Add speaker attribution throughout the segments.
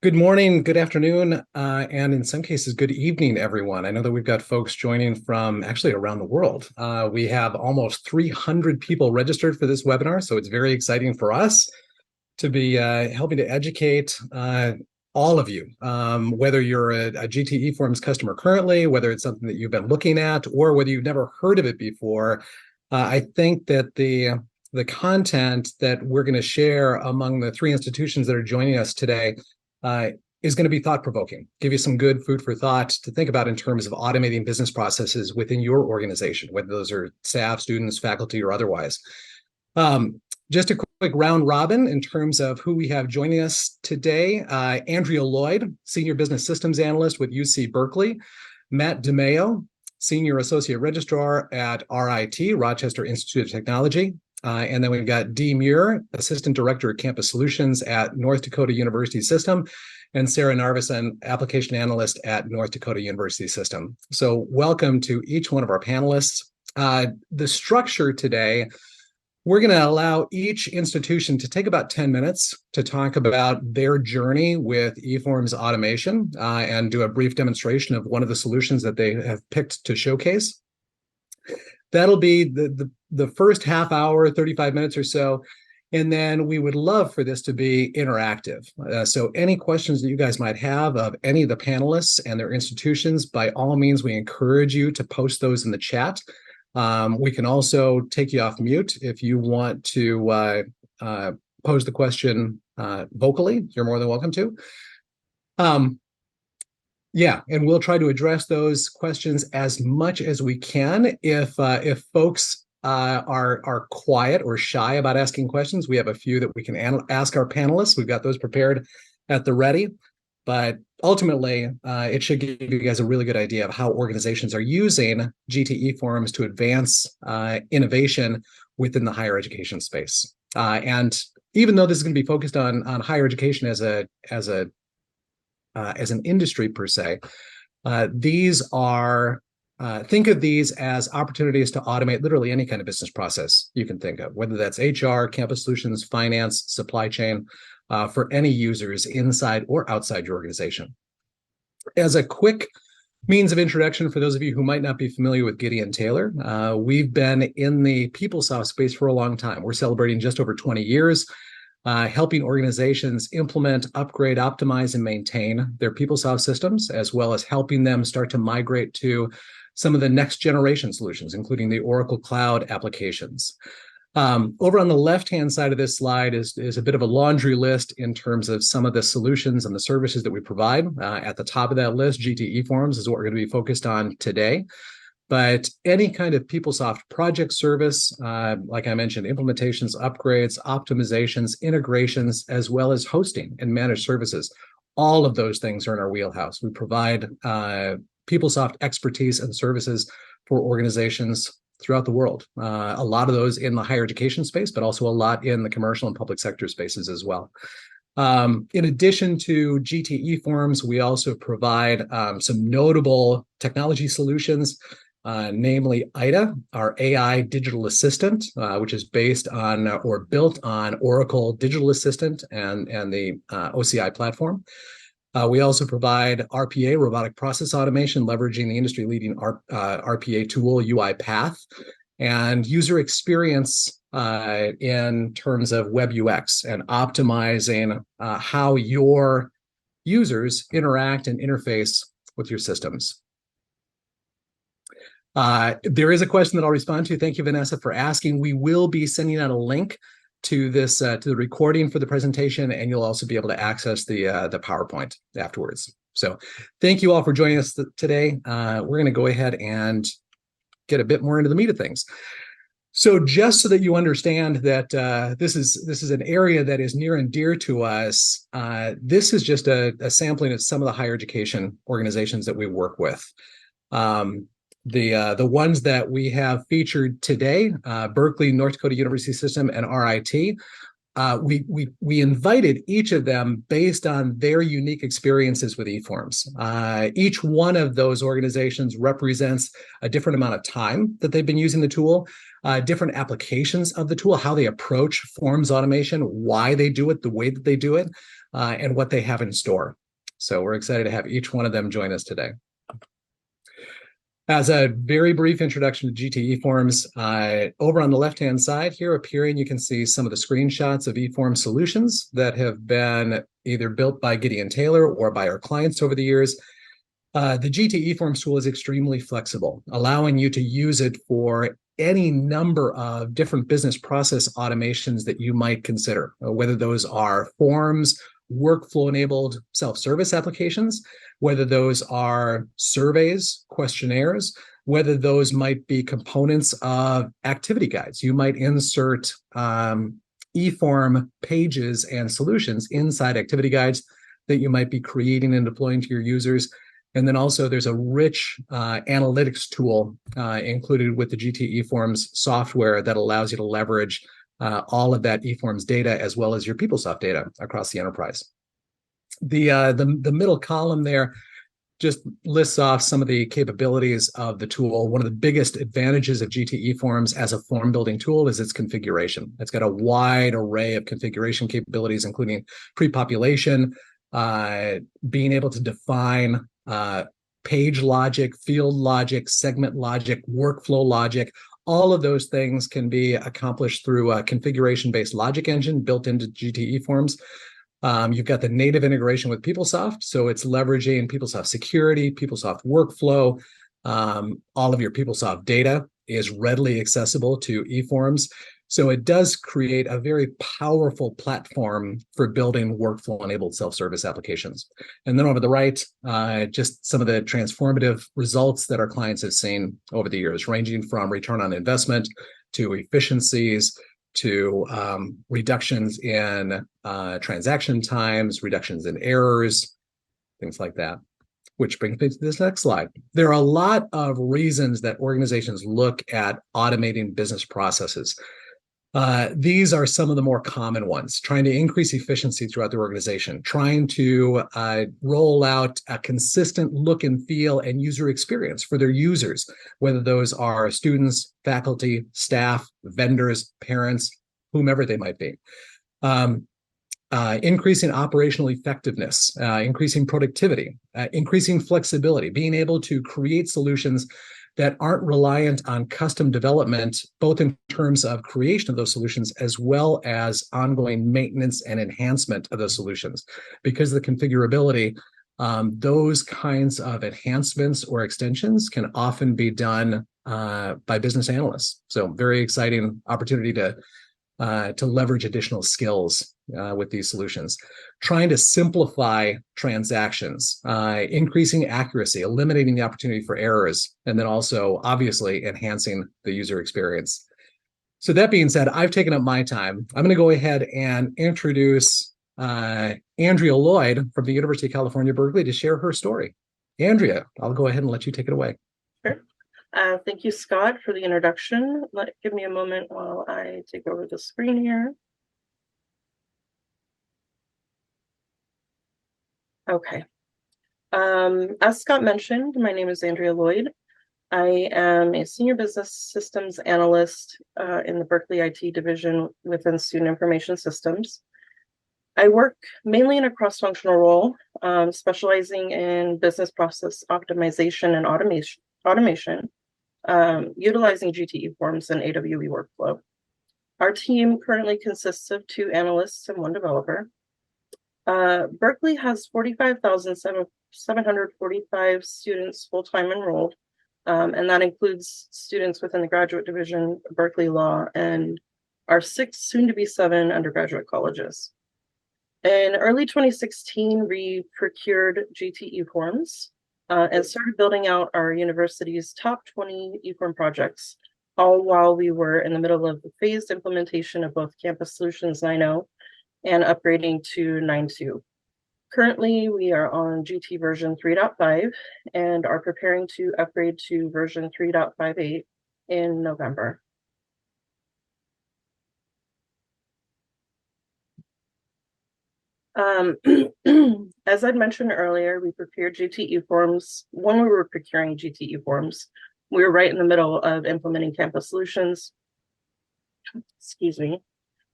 Speaker 1: Good morning, good afternoon, and in some cases, good evening, everyone. I know that we've got folks joining from actually around the world. We have almost 300 people registered for this webinar, so it's very exciting for us to be helping to educate all of you, whether you're a GTE Forms customer currently, whether it's something that you've been looking at, or whether you've never heard of it before. I think that the content that we're going to share among the three institutions that are joining us today is going to be thought-provoking, give you some good food for thought to think about in terms of automating business processes within your organization, whether those are staff, students, faculty, or otherwise. Just a quick round robin in terms of who we have joining us today. Andrea Lloyd, Senior Business Systems Analyst with UC Berkeley. Matt DeMeo, Senior Associate Registrar at RIT, Rochester Institute of Technology. And then we've got Dee Muir, Assistant Director of Campus Solutions at North Dakota University System, and Sarah Narvison, Application Analyst at North Dakota University System. So welcome to each one of our panelists. The structure today, we're going to allow each institution to take about 10 minutes to talk about their journey with eForms automation and do a brief demonstration of one of the solutions that they have picked to showcase. That'll be the first half hour, 35 minutes or so. And then we would love for this to be interactive. So any questions that you guys might have of any of the panelists and their institutions, by all means, we encourage you to post those in the chat. We can also take you off mute if you want to pose the question vocally. You're more than welcome to. Yeah, and we'll try to address those questions as much as we can. If folks are quiet or shy about asking questions, we have a few that we can ask our panelists. We've got those prepared at the ready. But ultimately, it should give you guys a really good idea of how organizations are using GTE Forms to advance innovation within the higher education space. And even though this is going to be focused on higher education as an industry per se, these are, think of these as opportunities to automate literally any kind of business process you can think of, whether that's HR, campus solutions, finance, supply chain, for any users inside or outside your organization. As a quick means of introduction for those of you who might not be familiar with Gideon Taylor, we've been in the PeopleSoft space for a long time. We're celebrating just over 20 years. Helping organizations implement, upgrade, optimize, and maintain their PeopleSoft systems, as well as helping them start to migrate to some of the next generation solutions, including the Oracle Cloud applications. Over on the left-hand side of this slide is a bit of a laundry list in terms of some of the solutions and the services that we provide. At the top of that list, GTE Forms is what we're going to be focused on today. But any kind of PeopleSoft project service, like I mentioned, implementations, upgrades, optimizations, integrations, as well as hosting and managed services, all of those things are in our wheelhouse. We provide PeopleSoft expertise and services for organizations throughout the world. A lot of those in the higher education space, but also a lot in the commercial and public sector spaces as well. In addition to GTE Forms, we also provide some notable technology solutions, namely IDA, our AI digital assistant, which is based on or built on Oracle Digital Assistant and the OCI platform. We also provide RPA, robotic process automation, leveraging the industry-leading RPA tool UiPath, and user experience in terms of web UX and optimizing how your users interact and interface with your systems. There is a question that I'll respond to. Thank you, Vanessa, for asking. We will be sending out a link to this to the recording for the presentation, and you'll also be able to access the PowerPoint afterwards. So thank you all for joining us today. We're going to go ahead and get a bit more into the meat of things. So just so that you understand that this is an area that is near and dear to us, this is just a sampling of some of the higher education organizations that we work with. The ones that we have featured today, Berkeley, North Dakota University System, and RIT, we invited each of them based on their unique experiences with eForms. Each one of those organizations represents a different amount of time that they've been using the tool, different applications of the tool, how they approach forms automation, why they do it the way that they do it, and what they have in store. So we're excited to have each one of them join us today. As a very brief introduction to GTE Forms, over on the left-hand side here appearing, you can see some of the screenshots of eForms solutions that have been either built by Gideon Taylor or by our clients over the years. The GTE Forms tool is extremely flexible, allowing you to use it for any number of different business process automations that you might consider, whether those are forms, workflow-enabled self-service applications, whether those are surveys, questionnaires, whether those might be components of activity guides. You might insert eForm pages and solutions inside activity guides that you might be creating and deploying to your users. And then also there's a rich analytics tool included with the GTE Forms software that allows you to leverage all of that eForms data as well as your PeopleSoft data across the enterprise. The middle column there just lists off some of the capabilities of the tool. One of the biggest advantages of GTE Forms as a form building tool is its configuration. It's got a wide array of configuration capabilities, including pre-population, being able to define page logic, field logic, segment logic, workflow logic. All of those things can be accomplished through a configuration-based logic engine built into GTE Forms. You've got the native integration with PeopleSoft, so it's leveraging PeopleSoft security, PeopleSoft workflow. All of your PeopleSoft data is readily accessible to eForms. So it does create a very powerful platform for building workflow-enabled self-service applications. And then over the right, just some of the transformative results that our clients have seen over the years, ranging from return on investment to efficiencies, to reductions in transaction times, reductions in errors, things like that. Which brings me to this next slide. There are a lot of reasons that organizations look at automating business processes. These are some of the more common ones: trying to increase efficiency throughout the organization, trying to roll out a consistent look and feel and user experience for their users, whether those are students, faculty, staff, vendors, parents, whomever they might be. Increasing operational effectiveness, increasing productivity, increasing flexibility, being able to create solutions that aren't reliant on custom development, both in terms of creation of those solutions, as well as ongoing maintenance and enhancement of those solutions. Because of the configurability, those kinds of enhancements or extensions can often be done by business analysts. So very exciting opportunity to leverage additional skills with these solutions. Trying to simplify transactions, increasing accuracy, eliminating the opportunity for errors, and then also obviously enhancing the user experience. So that being said, I've taken up my time. I'm going to go ahead and introduce Andrea Lloyd from the University of California, Berkeley, to share her story. Andrea, I'll go ahead and let you take it away.
Speaker 2: Sure. Thank you, Scott, for the introduction. Give me a moment while I take over the screen here. Okay. As Scott mentioned, my name is Andrea Lloyd. I am a senior business systems analyst in the Berkeley IT division within Student Information Systems. I work mainly in a cross-functional role, specializing in business process optimization and automation, utilizing GTE Forms and AWE workflow. Our team currently consists of 2 analysts and 1 developer. Berkeley has 45,745 students full-time enrolled, and that includes students within the graduate division, Berkeley Law, and our 6, soon to be 7 undergraduate colleges. In early 2016, we procured GTE Forms and started building out our university's top 20 eForm projects, all while we were in the middle of the phased implementation of both Campus Solutions 9.0 and upgrading to 9.2. Currently, we are on GT version 3.5 and are preparing to upgrade to version 3.58 in November. As I'd mentioned earlier, we prepared GTE forms. When we were procuring GTE forms, we were right in the middle of implementing campus solutions, excuse me,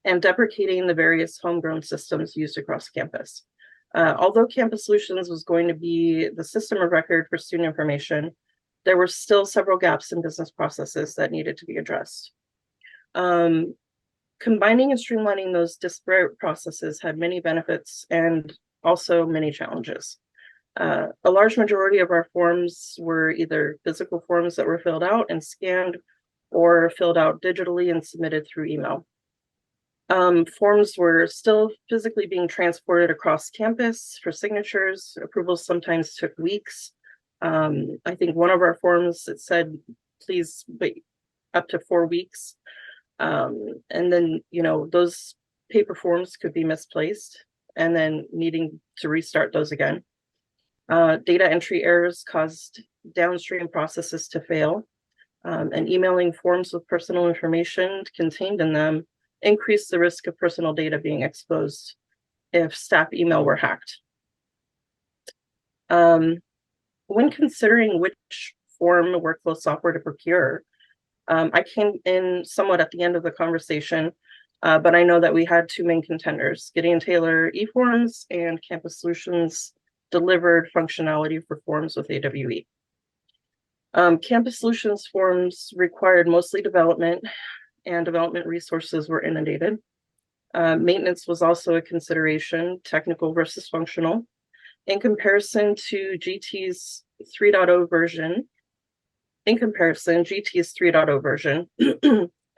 Speaker 2: and deprecating the various homegrown systems used across campus. Although Campus Solutions was going to be the system of record for student information, there were still several gaps in business processes that needed to be addressed. Combining and streamlining those disparate processes had many benefits and also many challenges. A large majority of our forms were either physical forms that were filled out and scanned or filled out digitally and submitted through email. Forms were still physically being transported across campus for signatures. Approvals sometimes took weeks. I think one of our forms, it said, please wait up to 4 weeks. And then, those paper forms could be misplaced and then needing to restart those again. Data entry errors caused downstream processes to fail. And emailing forms with personal information contained in them increased the risk of personal data being exposed if staff email were hacked. When considering which form workflow software to procure, I came in somewhat at the end of the conversation, but I know that we had two main contenders. Gideon Taylor eForms and Campus Solutions delivered functionality for forms with AWE. Campus Solutions forms required mostly development, and development resources were inundated. Maintenance was also a consideration, technical versus functional. In comparison to GT's 3.0 version, GT's 3.0 version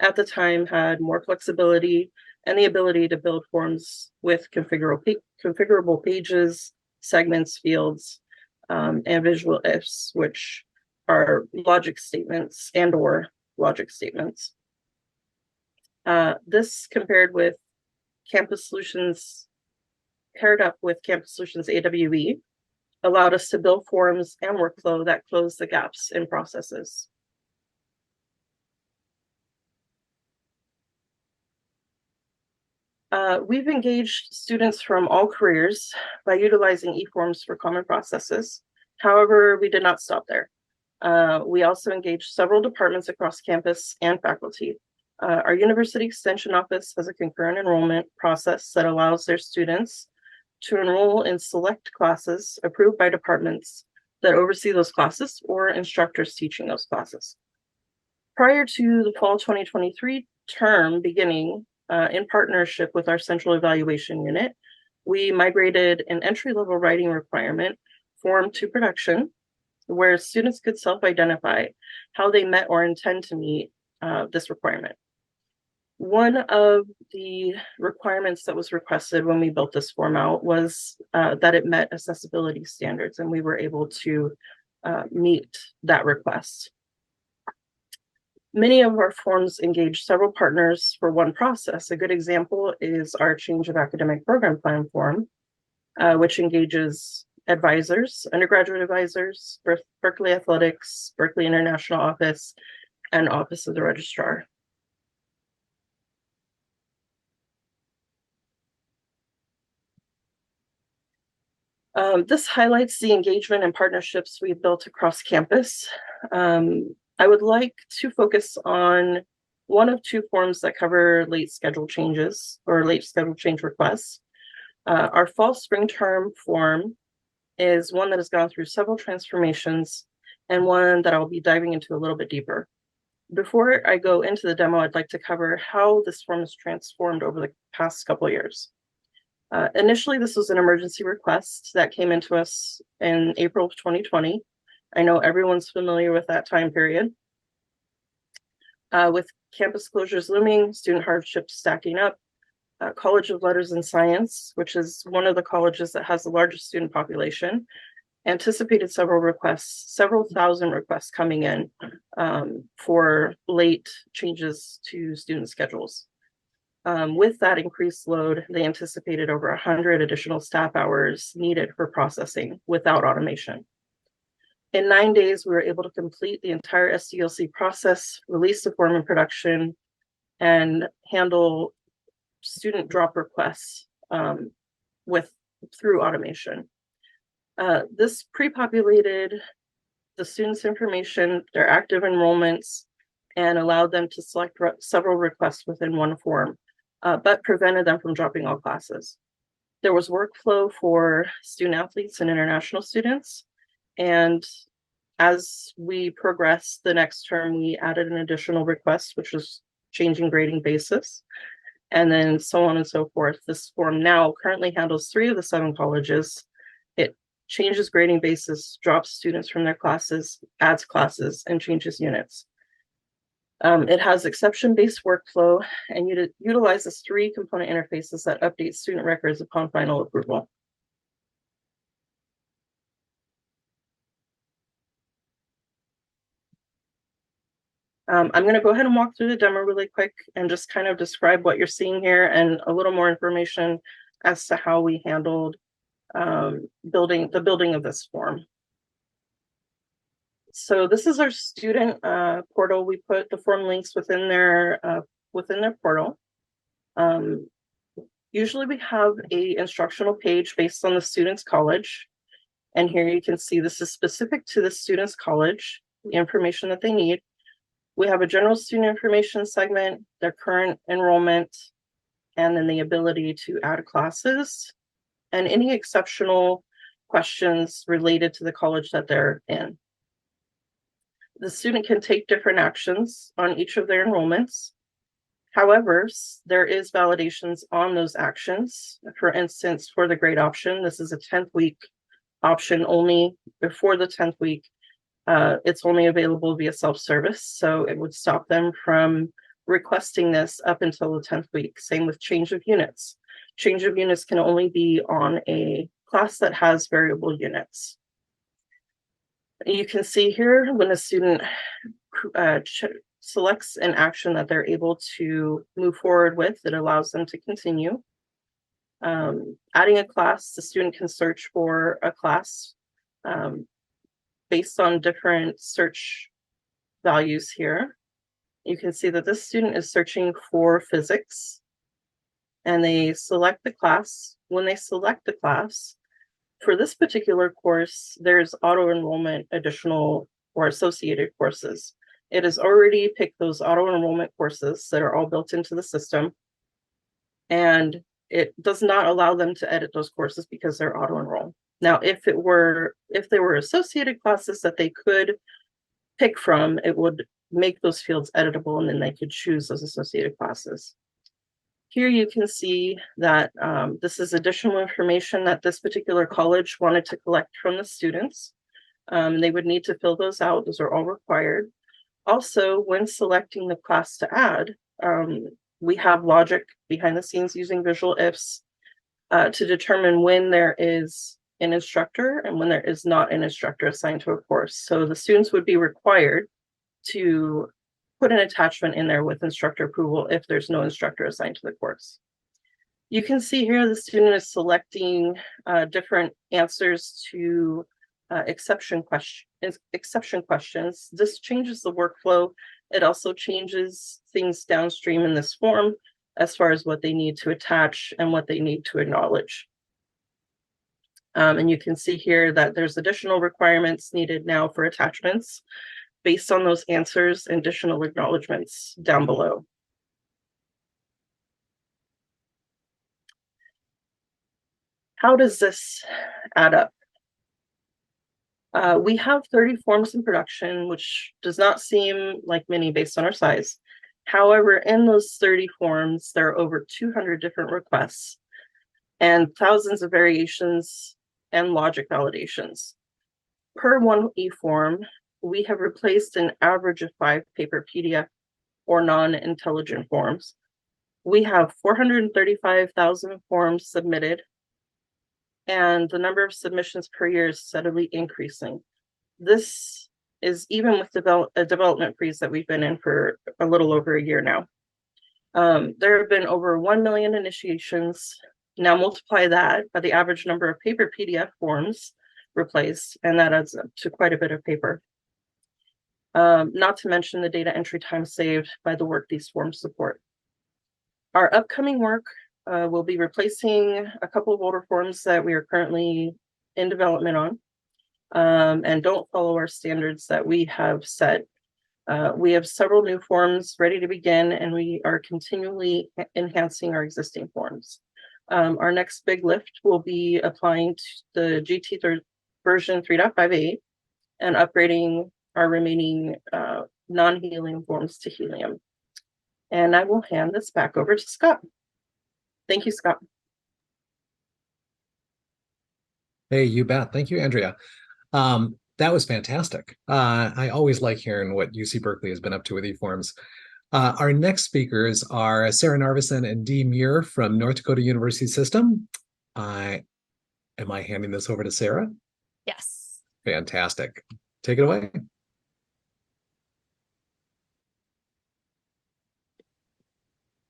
Speaker 2: at the time had more flexibility and the ability to build forms with configurable pages, segments, fields, and visual ifs, which are logic statements and/or logic statements. This paired up with Campus Solutions AWE allowed us to build forms and workflow that close the gaps in processes. We've engaged students from all careers by utilizing eForms for common processes. However, we did not stop there. We also engaged several departments across campus and faculty. Our University Extension Office has a concurrent enrollment process that allows their students to enroll in select classes approved by departments that oversee those classes or instructors teaching those classes. Prior to the fall 2023 term beginning, in partnership with our central evaluation unit, we migrated an entry-level writing requirement form to production, where students could self-identify how they met or intend to meet this requirement. One of the requirements that was requested when we built this form out was that it met accessibility standards, and we were able to meet that request. Many of our forms engage several partners for one process. A good example is our change of academic program plan form, which engages advisors, undergraduate advisors, Berkeley Athletics, Berkeley International Office, and Office of the Registrar. This highlights the engagement and partnerships we've built across campus. I would like to focus on one of two forms that cover late schedule changes or late schedule change requests. Our fall spring term form is one that has gone through several transformations and one that I'll be diving into a little bit deeper. Before I go into the demo, I'd like to cover how this form has transformed over the past couple of years. Initially, this was an emergency request that came into us in April of 2020. I know everyone's familiar with that time period. With campus closures looming, student hardships stacking up, College of Letters and Science, which is one of the colleges that has the largest student population, anticipated several thousand requests coming in for late changes to student schedules. With that increased load, they anticipated over 100 additional staff hours needed for processing without automation. In 9 days, we were able to complete the entire SDLC process, release the form in production, and handle student drop requests through automation. This pre-populated the students' information, their active enrollments, and allowed them to select several requests within one form, but prevented them from dropping all classes. There was workflow for student athletes and international students. And as we progressed the next term, we added an additional request, which was changing grading basis, and then so on and so forth. This form now currently handles 3 of the 7 colleges. It changes grading basis, drops students from their classes, adds classes, and changes units. It has exception-based workflow and utilizes 3 component interfaces that update student records upon final approval. I'm going to go ahead and walk through the demo really quick and just kind of describe what you're seeing here and a little more information as to how we handled building of this form. So this is our student portal. We put the form links within their portal. Usually we have a instructional page based on the student's college. And here you can see this is specific to the student's college, the information that they need. We have a general student information segment, their current enrollment, and then the ability to add classes and any exceptional questions related to the college that they're in. The student can take different actions on each of their enrollments. However, there is validations on those actions. For instance, for the grade option, this is a 10th week option only. Before the 10th week, it's only available via self-service, so it would stop them from requesting this up until the 10th week. Same with change of units. Change of units can only be on a class that has variable units. You can see here when a student selects an action that they're able to move forward with, it allows them to continue. Adding a class, the student can search for a class based on different search values here. You can see that this student is searching for physics, and they select the class. When they select the class, for this particular course, there's auto-enrollment additional or associated courses. It has already picked those auto-enrollment courses that are all built into the system, and it does not allow them to edit those courses because they're auto-enroll. Now, if they were associated classes that they could pick from, it would make those fields editable, and then they could choose those associated classes. Here you can see that this is additional information that this particular college wanted to collect from the students. They would need to fill those out. Those are all required. Also, when selecting the class to add, we have logic behind the scenes using visual ifs to determine when there is an instructor and when there is not an instructor assigned to a course. So the students would be required to put an attachment in there with instructor approval if there's no instructor assigned to the course. You can see here the student is selecting different answers to exception questions. This changes the workflow. It also changes things downstream in this form as far as what they need to attach and what they need to acknowledge. And you can see here that there's additional requirements needed now for attachments based on those answers and additional acknowledgements down below. How does this add up? We have 30 forms in production, which does not seem like many based on our size. However, in those 30 forms, there are over 200 different requests and thousands of variations and logic validations. Per one eForm, we have replaced an average of 5 paper PDF or non-intelligent forms. We have 435,000 forms submitted, and the number of submissions per year is steadily increasing. This is even with a development freeze that we've been in for a little over a year now. There have been over 1 million initiations. Now multiply that by the average number of paper PDF forms replaced, and that adds up to quite a bit of paper. Not to mention the data entry time saved by the work these forms support. Our upcoming work We'll be replacing a couple of older forms that we are currently in development on, and don't follow our standards that we have set. We have several new forms ready to begin, and we are continually enhancing our existing forms. Our next big lift will be applying to the GT version 3.58 and upgrading our remaining non-helium forms to helium. And I will hand this back over to Scott. Thank you, Scott.
Speaker 1: Hey, you bet. Thank you, Andrea. That was fantastic. I always like hearing what UC Berkeley has been up to with eForms. Our next speakers are Sarah Narveson and Dee Muir from North Dakota University System. Am I handing this over to Sarah?
Speaker 3: Yes.
Speaker 1: Fantastic. Take it away.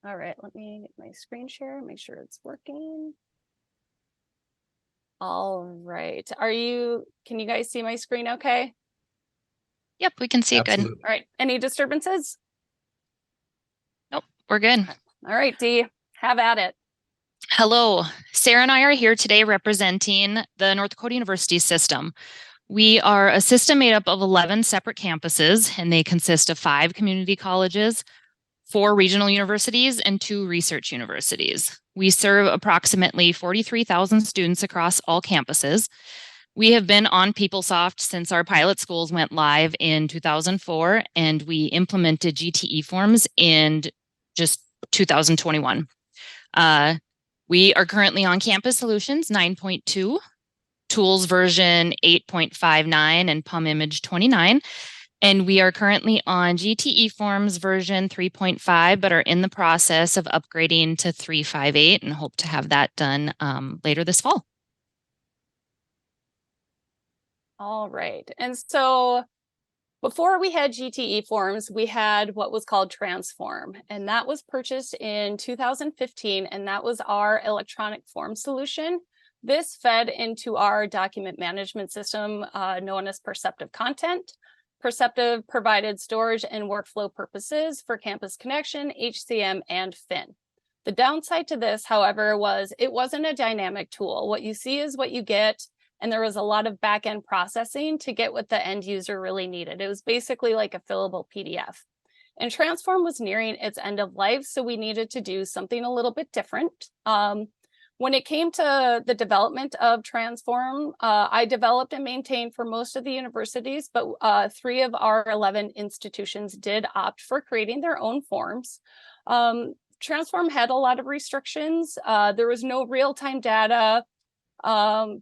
Speaker 3: All right, let me get my screen share, make sure it's working. All right. Can you guys see my screen okay?
Speaker 4: Yep, we can see it good.
Speaker 1: Absolutely.
Speaker 3: All right. Any disturbances?
Speaker 4: Nope, we're good.
Speaker 3: All right, Dee, have at it.
Speaker 4: Hello, Sarah and I are here today representing the North Dakota University System. We are a system made up of 11 separate campuses, and they consist of 5 community colleges, 4 regional universities, and 2 research universities. We serve approximately 43,000 students across all campuses. We have been on PeopleSoft since our pilot schools went live in 2004, and we implemented GTE Forms in just 2021. We are currently on Campus Solutions 9.2, Tools version 8.59, and PUM Image 29. And we are currently on GTE Forms version 3.5, but are in the process of upgrading to 3.58 and hope to have that done later this fall.
Speaker 3: All right. And so before we had GTE Forms, we had what was called Transform, and that was purchased in 2015, and that was our electronic form solution. This fed into our document management system known as Perceptive Content. Perceptive provided storage and workflow purposes for Campus Connection, HCM, and Fin. The downside to this, however, was it wasn't a dynamic tool. What you see is what you get, and there was a lot of back-end processing to get what the end user really needed. It was basically like a fillable PDF. And Transform was nearing its end of life, so we needed to do something a little bit different. When it came to the development of Transform, I developed and maintained for most of the universities, but 3 of our 11 institutions did opt for creating their own forms. Transform had a lot of restrictions. There was no real-time data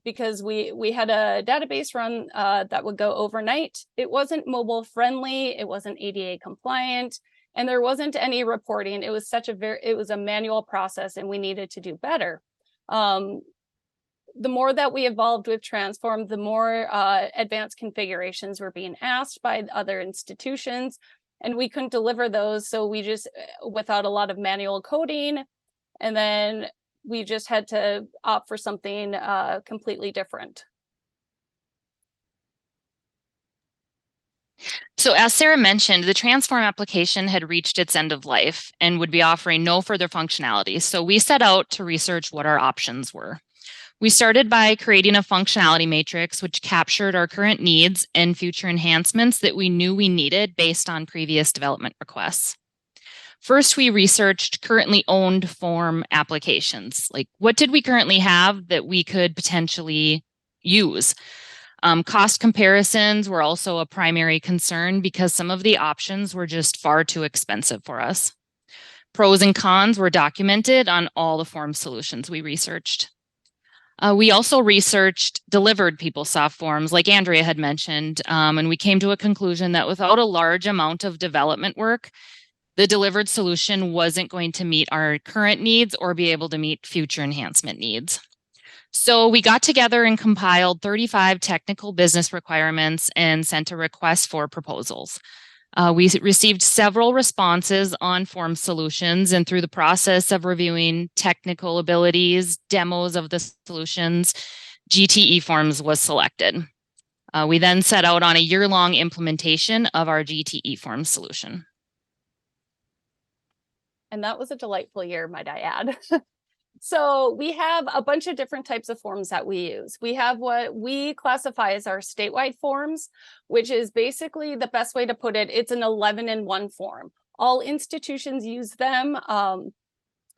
Speaker 3: because we had a database run that would go overnight. It wasn't mobile friendly, it wasn't ADA compliant, and there wasn't any reporting. It was it was a manual process, and we needed to do better. The more that we evolved with Transform, the more advanced configurations were being asked by other institutions, and we couldn't deliver those. So we just, without a lot of manual coding, and then we just had to opt for something completely different.
Speaker 4: So as Sarah mentioned, the Transform application had reached its end of life and would be offering no further functionality. So we set out to research what our options were. We started by creating a functionality matrix, which captured our current needs and future enhancements that we knew we needed based on previous development requests. First, we researched currently owned form applications. Like, what did we currently have that we could potentially use? Cost comparisons were also a primary concern because some of the options were just far too expensive for us. Pros and cons were documented on all the form solutions we researched. We also researched delivered PeopleSoft forms, like Andrea had mentioned, and we came to a conclusion that without a large amount of development work, the delivered solution wasn't going to meet our current needs or be able to meet future enhancement needs. So we got together and compiled 35 technical business requirements and sent a request for proposals. We received several responses on form solutions, and through the process of reviewing technical abilities, demos of the solutions, GTE Forms was selected. We then set out on a year-long implementation of our GTE Forms solution.
Speaker 3: And that was a delightful year, might I add. So we have a bunch of different types of forms that we use. We have what we classify as our statewide forms, which is basically the best way to put it. It's an 11-in-1 form. All institutions use them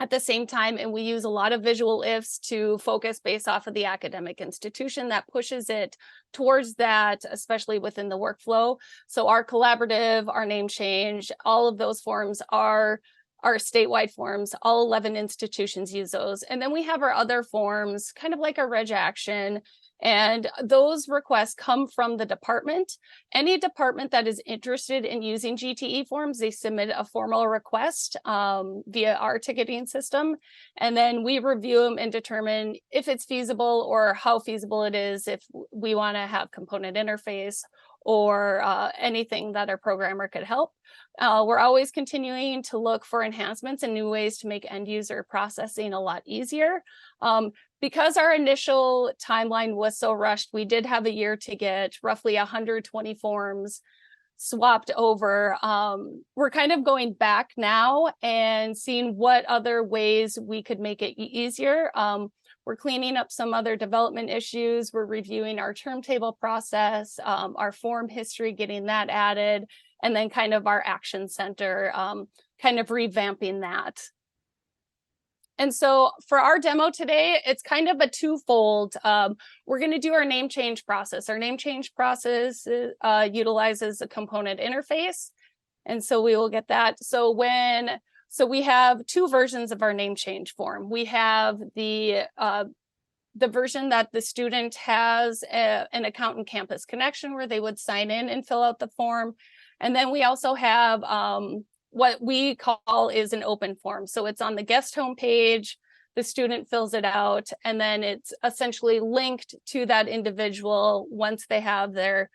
Speaker 3: at the same time, and we use a lot of visual ifs to focus based off of the academic institution that pushes it towards that, especially within the workflow. So our collaborative, our name change, all of those forms are statewide forms. All 11 institutions use those. And then we have our other forms, kind of like a reg action. And those requests come from the department. Any department that is interested in using GTE forms, they submit a formal request via our ticketing system. And then we review them and determine if it's feasible or how feasible it is, if we want to have component interface or anything that our programmer could help. We're always continuing to look for enhancements and new ways to make end user processing a lot easier. Because our initial timeline was so rushed, we did have a year to get roughly 120 forms swapped over. We're kind of going back now and seeing what other ways we could make it easier. We're cleaning up some other development issues. We're reviewing our term table process, our form history, getting that added, and then kind of our action center, kind of revamping that. And so for our demo today, it's kind of a twofold. We're going to do our name change process. Our name change process utilizes a component interface. And so we will get that. So we have two versions of our name change form. We have the version that the student has an account in Campus Connection where they would sign in and fill out the form. And then we also have what we call is an open form. So it's on the guest homepage, the student fills it out, and then it's essentially linked to that individual once they have their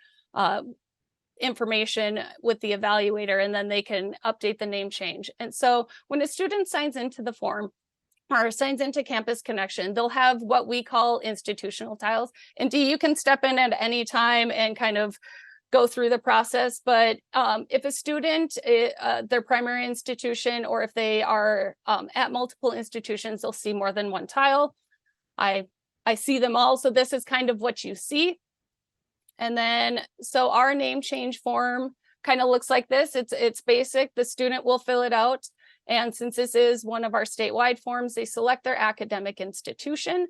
Speaker 3: information with the evaluator, and then they can update the name change. And so when a student signs into the form or signs into Campus Connection, they'll have what we call institutional tiles. And Dee, you can step in at any time and kind of go through the process. But if a student, their primary institution, or if they are at multiple institutions, they'll see more than one tile. I see them all. So this is kind of what you see. And then, so our name change form kind of looks like this. It's basic. The student will fill it out. And since this is one of our statewide forms, they select their academic institution.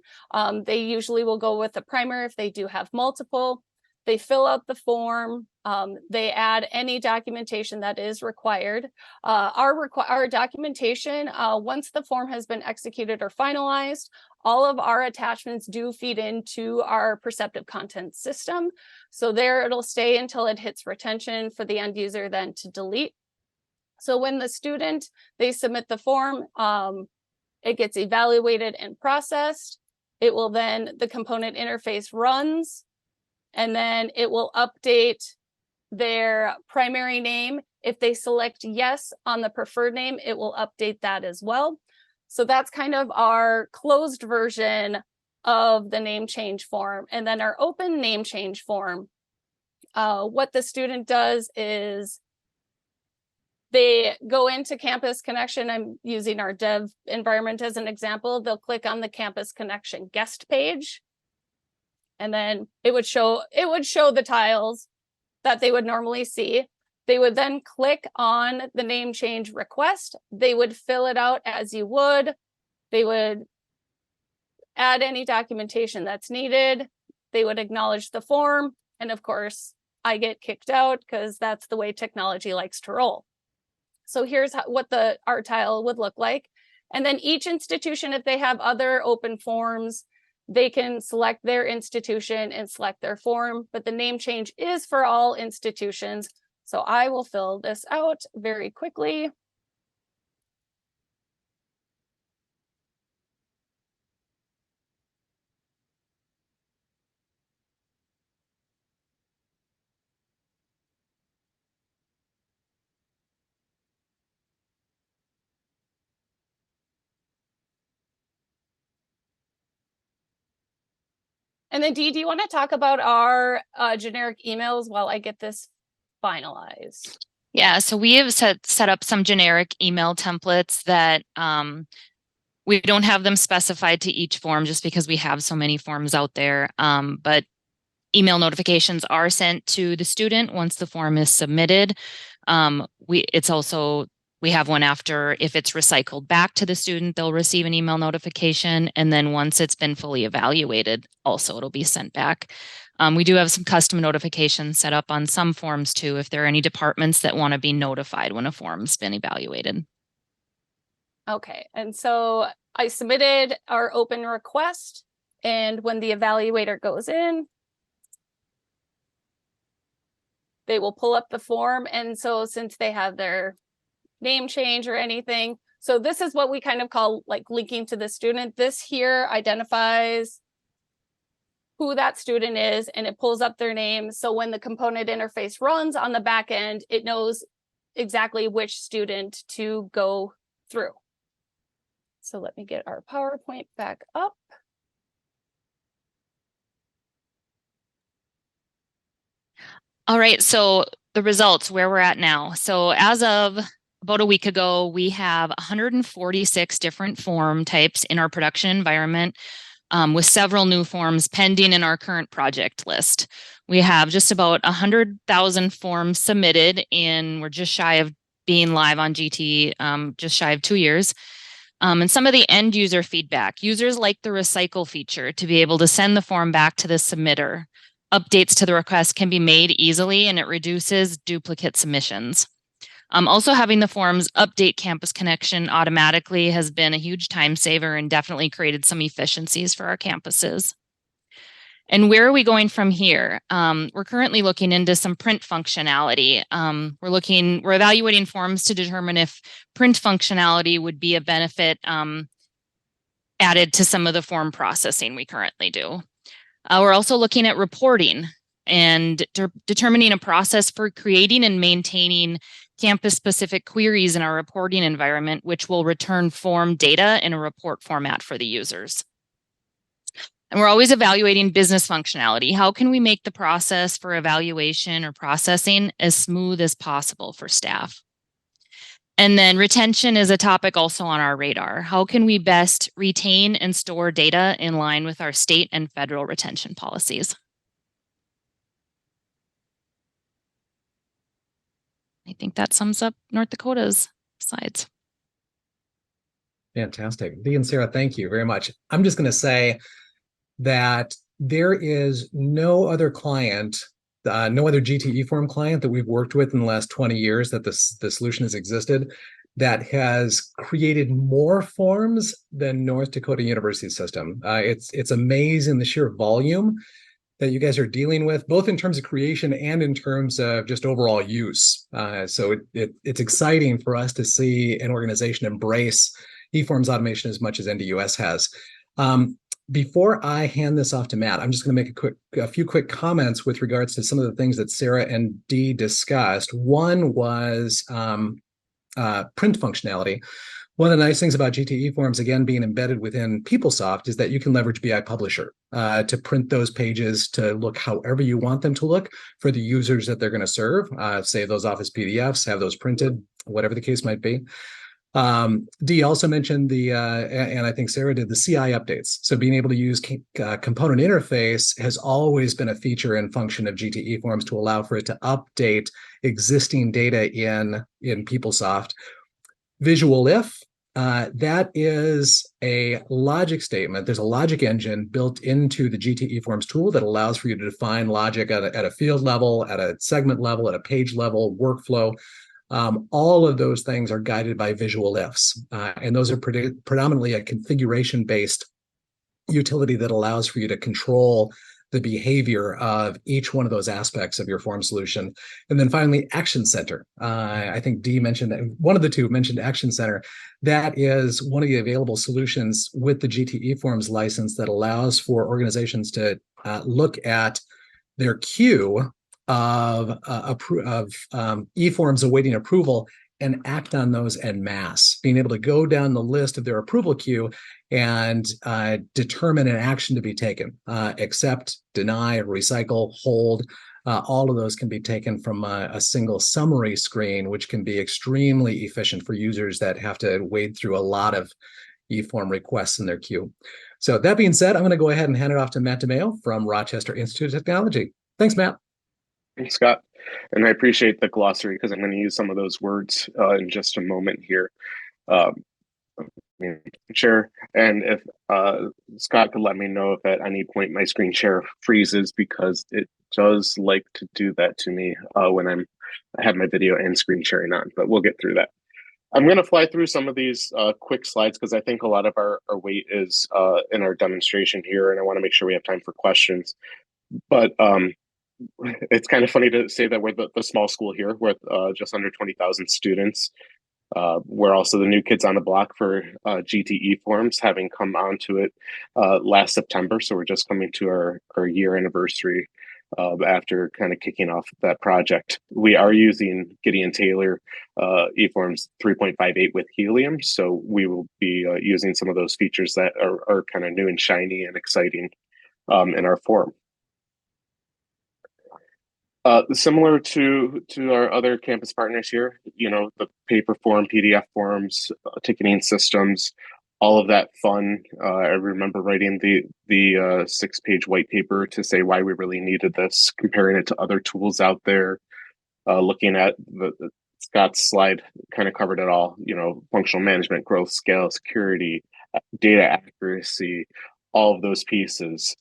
Speaker 3: They usually will go with the primary if they do have multiple. They fill out the form. They add any documentation that is required. Our documentation, once the form has been executed or finalized, all of our attachments do feed into our perceptive content system. So there it'll stay until it hits retention for the end user then to delete. So when the student, they submit the form, it gets evaluated and processed. It will then, the component interface runs, and then it will update their primary name. If they select yes on the preferred name, it will update that as well. So that's kind of our closed version of the name change form. And then our open name change form, what the student does is they go into Campus Connection. I'm using our dev environment as an example. They'll click on the Campus Connection guest page. And then it would show the tiles that they would normally see. They would then click on the name change request. They would fill it out as you would. They would add any documentation that's needed. They would acknowledge the form. And of course, I get kicked out because that's the way technology likes to roll. So here's what our tile would look like. And then each institution, if they have other open forms, they can select their institution and select their form, but the name change is for all institutions. So I will fill this out very quickly. And then Dee, do you want to talk about our generic emails while I get this finalized?
Speaker 4: Yeah, so we have set up some generic email templates that We don't have them specified to each form just because we have so many forms out there. But email notifications are sent to the student once the form is submitted. We have one after, if it's recycled back to the student, they'll receive an email notification. And then once it's been fully evaluated, also it'll be sent back. We do have some custom notifications set up on some forms too, if there are any departments that want to be notified when a form's been evaluated.
Speaker 3: Okay, and so I submitted our open request, and when the evaluator goes in, they will pull up the form. And so since they have their name change or anything, so this is what we kind of call like linking to the student. This here identifies who that student is, and it pulls up their name. So when the component interface runs on the back end, it knows exactly which student to go through. So let me get our PowerPoint back up.
Speaker 4: All right, so the results, where we're at now. So as of about a week ago, we have 146 different form types in our production environment, with several new forms pending in our current project list. We have just about 100,000 forms submitted, and we're just shy of being live on GTE, just shy of 2 years. And some of the end user feedback, users like the recycle feature to be able to send the form back to the submitter. Updates to the request can be made easily, and it reduces duplicate submissions. Also, having the forms update campus connection automatically has been a huge time saver and definitely created some efficiencies for our campuses. And where are we going from here? We're currently looking into some print functionality. We're evaluating forms to determine if print functionality would be a benefit added to some of the form processing we currently do. We're also looking at reporting and determining a process for creating and maintaining campus-specific queries in our reporting environment, which will return form data in a report format for the users. And we're always evaluating business functionality. How can we make the process for evaluation or processing as smooth as possible for staff? And then retention is a topic also on our radar. How can we best retain and store data in line with our state and federal retention policies? I think that sums up North Dakota's slides.
Speaker 1: Fantastic. Dee and Sarah, thank you very much. I'm just going to say that there is no other client, no other GTE form client that we've worked with in the last 20 years that the solution has existed that has created more forms than North Dakota University System. It's amazing the sheer volume that you guys are dealing with, both in terms of creation and in terms of just overall use. So it's exciting for us to see an organization embrace eForms automation as much as NDUS has. Before I hand this off to Matt, I'm just going to make a few quick comments with regards to some of the things that Sarah and Dee discussed. One was print functionality. One of the nice things about GTE Forms, again, being embedded within PeopleSoft, is that you can leverage BI Publisher to print those pages to look however you want them to look for the users that they're going to serve. Save those Office PDFs, have those printed, whatever the case might be. Dee also mentioned and I think Sarah did, the CI updates. So being able to use component interface has always been a feature and function of GTE Forms to allow for it to update existing data in PeopleSoft. Visual if, that is a logic statement. There's a logic engine built into the GTE Forms tool that allows for you to define logic at a field level, at a segment level, at a page level, workflow. All of those things are guided by visual ifs, and those are predominantly a configuration-based utility that allows for you to control the behavior of each one of those aspects of your form solution. And then finally, Action Center. I think Dee mentioned that, one of the two mentioned Action Center. That is one of the available solutions with the GTE Forms license that allows for organizations to look at their queue of eForms awaiting approval and act on those en masse, being able to go down the list of their approval queue and determine an action to be taken, accept, deny, recycle, hold. All of those can be taken from a single summary screen, which can be extremely efficient for users that have to wade through a lot of eForm requests in their queue. So that being said, I'm going to go ahead and hand it off to Matt DeMeo from Rochester Institute of Technology. Thanks, Matt.
Speaker 5: Thanks, Scott. And I appreciate the glossary because I'm going to use some of those words in just a moment here. Share, and if Scott could let me know if at any point my screen share freezes, because it does like to do that to me when I have my video and screen sharing on, but we'll get through that. I'm going to fly through some of these quick slides because I think a lot of our weight is in our demonstration here, and I want to make sure we have time for questions. But it's kind of funny to say that we're the small school here with just under 20,000 students. We're also the new kids on the block for GTE Forms, having come onto it last September. So we're just coming to our year anniversary after kind of kicking off that project. We are using Gideon Taylor eForms 3.58 with Helium. So we will be using some of those features that are kind of new and shiny and exciting in our form. Similar to our other campus partners here, you know, the paper form, PDF forms, ticketing systems, all of that fun. I remember writing the 6-page white paper to say why we really needed this, comparing it to other tools out there, looking at the Scott's slide kind of covered it all, you know, functional management, growth, scale, security, data accuracy, all of those pieces.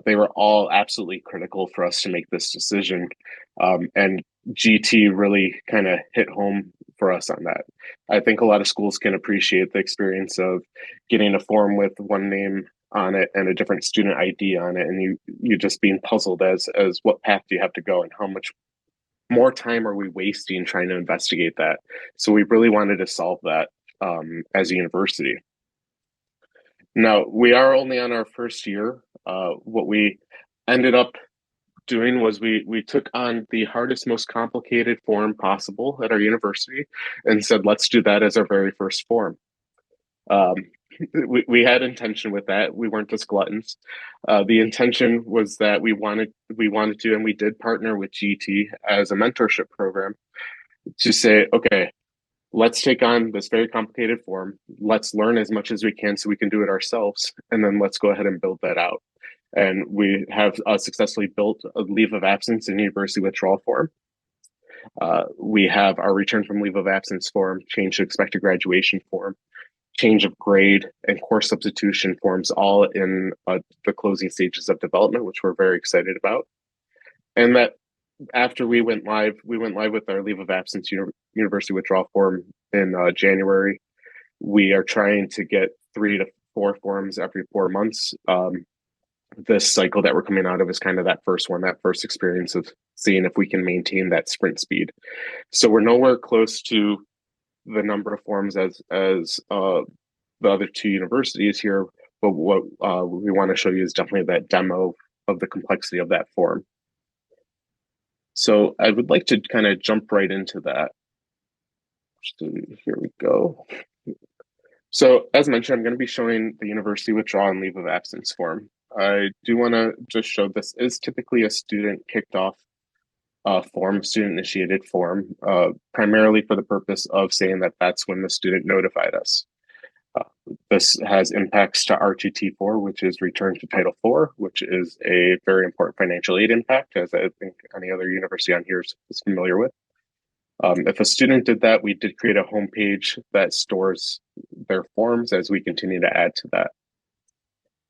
Speaker 5: They were all absolutely critical for us to make this decision. And GT really kind of hit home for us on that. I think a lot of schools can appreciate the experience of getting a form with one name on it and a different student ID on it, and you just being puzzled as what path do you have to go and how much more time are we wasting trying to investigate that. So we really wanted to solve that as a university. Now, we are only on our first year. What we ended up doing was we took on the hardest, most complicated form possible at our university and said, let's do that as our very first form. We had intention with that. We weren't just gluttons. The intention was that we wanted to, and we did partner with GT as a mentorship program to say, okay, let's take on this very complicated form. Let's learn as much as we can so we can do it ourselves. And then let's go ahead and build that out. And we have successfully built a leave of absence and university withdrawal form. We have our return from leave of absence form, change to expected graduation form, change of grade, and course substitution forms, all in the closing stages of development, which we're very excited about. And that after we went live with our leave of absence university withdrawal form in January. We are trying to get 3 to 4 forms every 4 months. This cycle that we're coming out of is kind of that first one, that first experience of seeing if we can maintain that sprint speed. So we're nowhere close to the number of forms as the other 2 universities here, but what we want to show you is definitely that demo of the complexity of that form. So I would like to kind of jump right into that. So here we go. So as mentioned, I'm going to be showing the university withdrawal and leave of absence form. I do want to just show this is typically a student kicked off form, student initiated form, primarily for the purpose of saying that that's when the student notified us. This has impacts to R2T4, which is return to Title IV, which is a very important financial aid impact, as I think any other university on here is familiar with. If a student did that, we did create a homepage that stores their forms as we continue to add to that.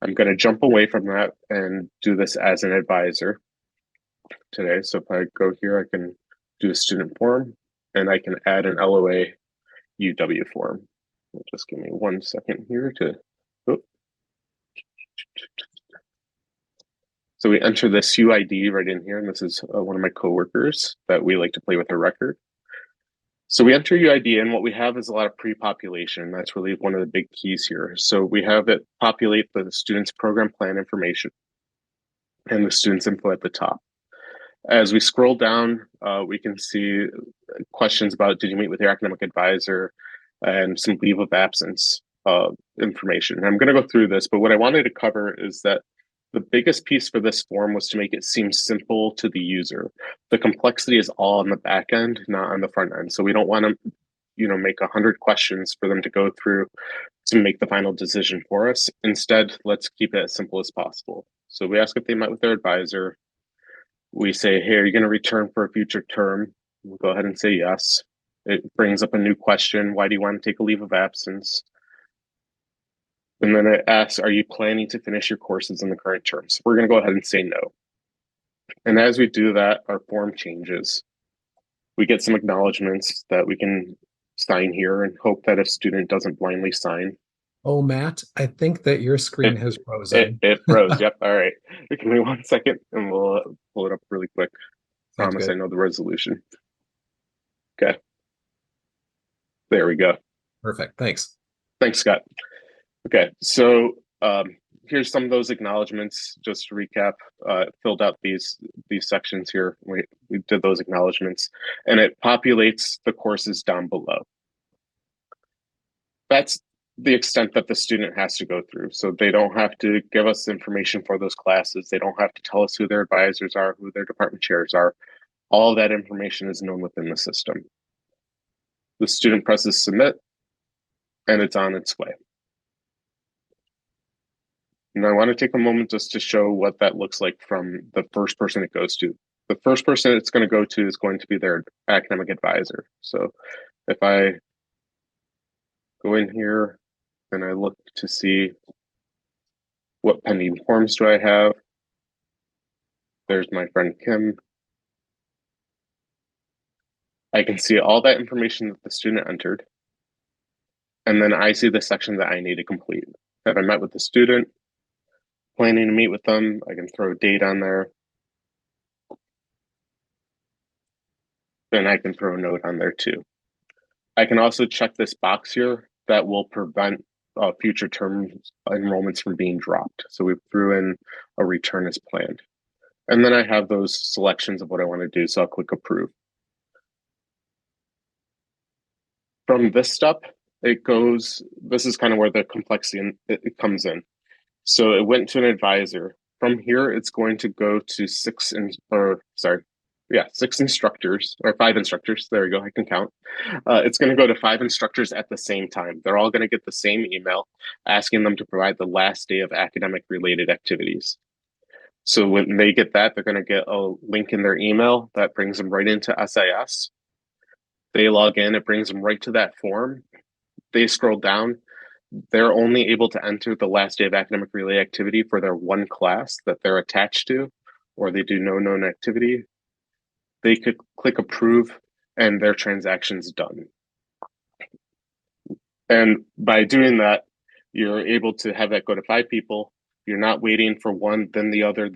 Speaker 5: I'm going to jump away from that and do this as an advisor today. So if I go here, I can do a student form and I can add an LOA UW form. Just give me 1 second here to. So we enter this UID right in here, and this is one of my coworkers that we like to play with the record. So we enter UID, and what we have is a lot of pre-population. That's really one of the big keys here. So we have it populate the student's program plan information and the student's info at the top. As we scroll down, we can see questions about, did you meet with your academic advisor, and some leave of absence information. And I'm going to go through this, but what I wanted to cover is that the biggest piece for this form was to make it seem simple to the user. The complexity is all on the back end, not on the front end. So we don't want to, make 100 questions for them to go through to make the final decision for us. Instead, let's keep it as simple as possible. So we ask if they met with their advisor. We say, hey, are you going to return for a future term? We'll go ahead and say yes. It brings up a new question. Why do you want to take a leave of absence? And then it asks, are you planning to finish your courses in the current term? So we're going to go ahead and say no. And as we do that, our form changes. We get some acknowledgements that we can sign here and hope that a student doesn't blindly sign.
Speaker 1: Oh, Matt, I think that your screen has frozen.
Speaker 5: It froze. Yep. All right. Give me 1 second and we'll pull it up really quick.
Speaker 1: Sounds
Speaker 5: Promise
Speaker 1: good.
Speaker 5: I know the resolution. Okay. There we go.
Speaker 1: Perfect. Thanks.
Speaker 5: Thanks, Scott. Okay. So here's some of those acknowledgements. Just to recap, filled out these sections here. We did those acknowledgements, and it populates the courses down below. That's the extent that the student has to go through. So they don't have to give us information for those classes. They don't have to tell us who their advisors are, who their department chairs are. All of that information is known within the system. The student presses submit, and it's on its way. And I want to take a moment just to show what that looks like from the first person it goes to. The first person it's going to go to is going to be their academic advisor. So if I go in here and I look to see what pending forms do I have, there's my friend Kim. I can see all that information that the student entered. And then I see the section that I need to complete. Have I met with the student? Planning to meet with them. I can throw a date on there. And I can throw a note on there too. I can also check this box here that will prevent future term enrollments from being dropped. So we threw in a return as planned. And then I have those selections of what I want to do. So I'll click approve. From this step, it goes, this is kind of where the complexity it comes in. So it went to an advisor. From here, it's going to go to six instructors, or 5 instructors. There we go, I can count. It's going to go to 5 instructors at the same time. They're all going to get the same email asking them to provide the last day of academic related activities. So when they get that, they're going to get a link in their email that brings them right into SIS. They log in, it brings them right to that form. They scroll down. They're only able to enter the last day of academic related activity for their one class that they're attached to, or they do no known activity. They could click approve and their transaction's done. And by doing that, you're able to have that go to 5 people. You're not waiting for one, then the other,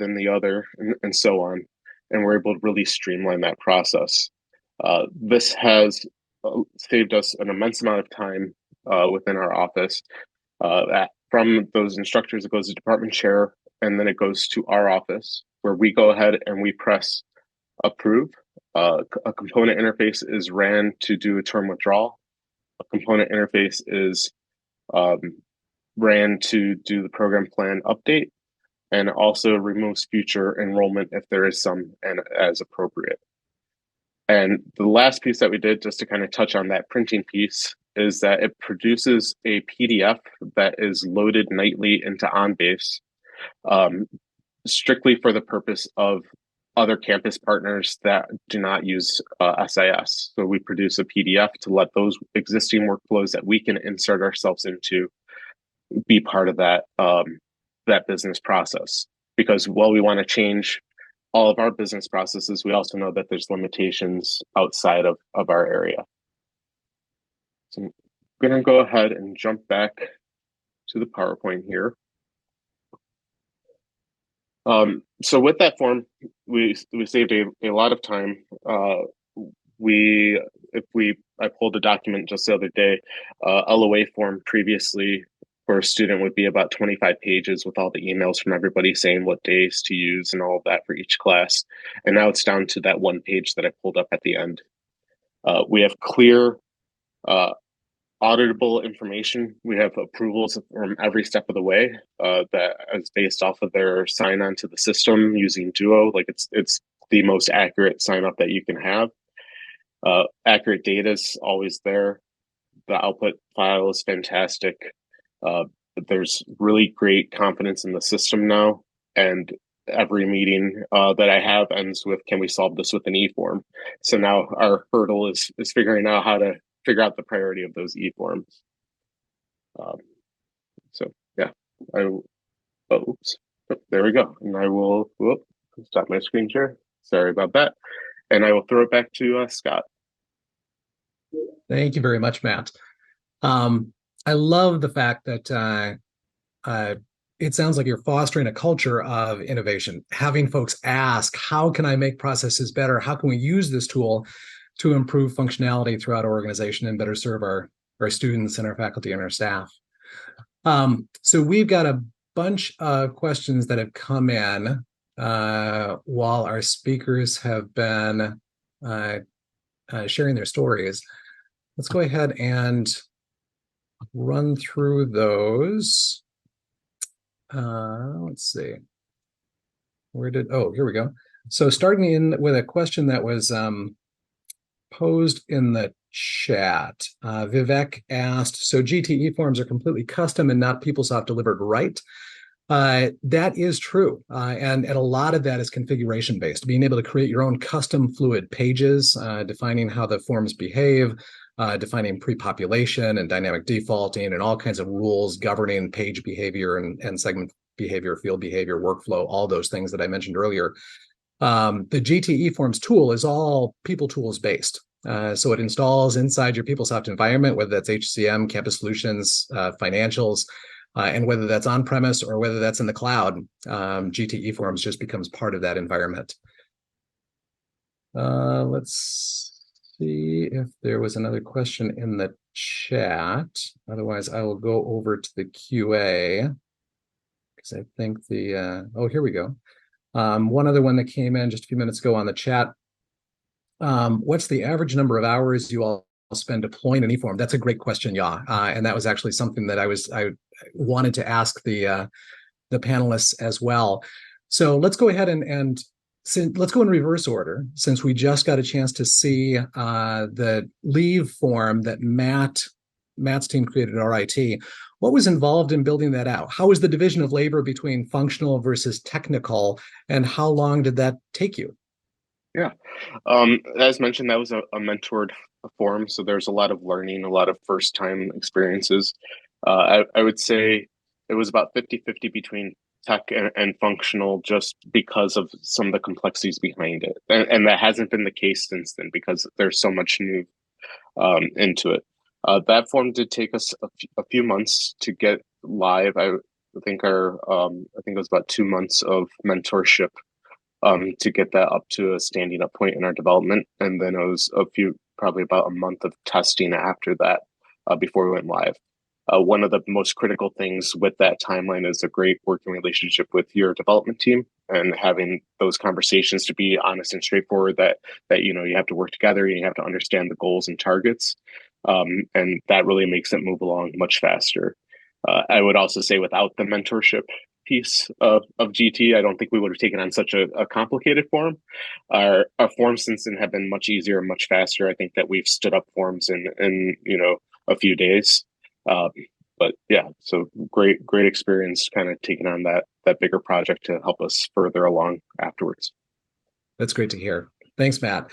Speaker 5: and so on. And we're able to really streamline that process. This has saved us an immense amount of time within our office. From those instructors, it goes to department chair, and then it goes to our office, where we go ahead and we press approve. A component interface is ran to do a term withdrawal. A component interface is ran to do the program plan update, and also removes future enrollment if there is some, and as appropriate. And the last piece that we did, just to kind of touch on that printing piece, is that it produces a PDF that is loaded nightly into OnBase, strictly for the purpose of other campus partners that do not use SIS. So we produce a PDF to let those existing workflows that we can insert ourselves into be part of that that business process. Because while we want to change all of our business processes, we also know that there's limitations outside of our area. So I'm going to go ahead and jump back to the PowerPoint here. So with that form, we saved a lot of time. I pulled a document just the other day, LOA form previously for a student would be about 25 pages with all the emails from everybody saying what days to use and all of that for each class. And now it's down to that one page that I pulled up at the end. We have clear, auditable information. We have approvals from every step of the way that is based off of their sign on to the system using Duo. Like it's the most accurate sign up that you can have. Accurate data is always there. The output file is fantastic. There's really great confidence in the system now, and every meeting that I have ends with, can we solve this with an eForm? So now our hurdle is figuring out how to figure out the priority of those eForms. So yeah, oops, there we go. And I will stop my screen share. Sorry about that. And I will throw it back to Scott.
Speaker 1: Thank you very much, Matt. I love the fact that it sounds like you're fostering a culture of innovation, having folks ask, how can I make processes better? How can we use this tool to improve functionality throughout our organization and better serve our students and our faculty and our staff? So we've got a bunch of questions that have come in while our speakers have been sharing their stories. Let's go ahead and run through those. Let's see. Here we go. So starting in with a question that was posed in the chat. Vivek asked, so GTE forms are completely custom and not PeopleSoft delivered, right? That is true. And a lot of that is configuration based, being able to create your own custom fluid pages, defining how the forms behave, defining pre-population and dynamic defaulting and all kinds of rules governing page behavior and segment behavior, field behavior, workflow, all those things that I mentioned earlier. The GTE Forms tool is all people tools based. So it installs inside your PeopleSoft environment, whether that's HCM, Campus Solutions, financials, and whether that's on-premise or whether that's in the cloud, GTE Forms just becomes part of that environment. Let's see if there was another question in the chat. Otherwise, I will go over to the QA because I think here we go. One other one that came in just a few minutes ago on the chat. What's the average number of hours you all spend deploying an eForm? That's a great question, and that was actually something that I wanted to ask the panelists as well. So let's go ahead and let's go in reverse order, since we just got a chance to see the leave form that Matt's team created at RIT. What was involved in building that out? How was the division of labor between functional versus technical, and how long did that take you?
Speaker 5: Yeah, as mentioned, that was a mentored form, so there's a lot of learning, a lot of first-time experiences. I would say it was about 50-50 between tech and functional, just because of some of the complexities behind it. And that hasn't been the case since then, because there's so much new into it. That form did take us a few months to get live. I think it was about 2 months of mentorship to get that up to a standing up point in our development. And then it was probably about a month of testing after that before we went live. One of the most critical things with that timeline is a great working relationship with your development team, and having those conversations to be honest and straightforward, that you have to work together and you have to understand the goals and targets. And that really makes it move along much faster. I would also say without the mentorship piece of GT, I don't think we would have taken on such a complicated form. Our forms since then have been much easier and much faster. I think that we've stood up forms in a few days. But yeah, so great experience kind of taking on that bigger project to help us further along afterwards.
Speaker 1: That's great to hear. Thanks, Matt.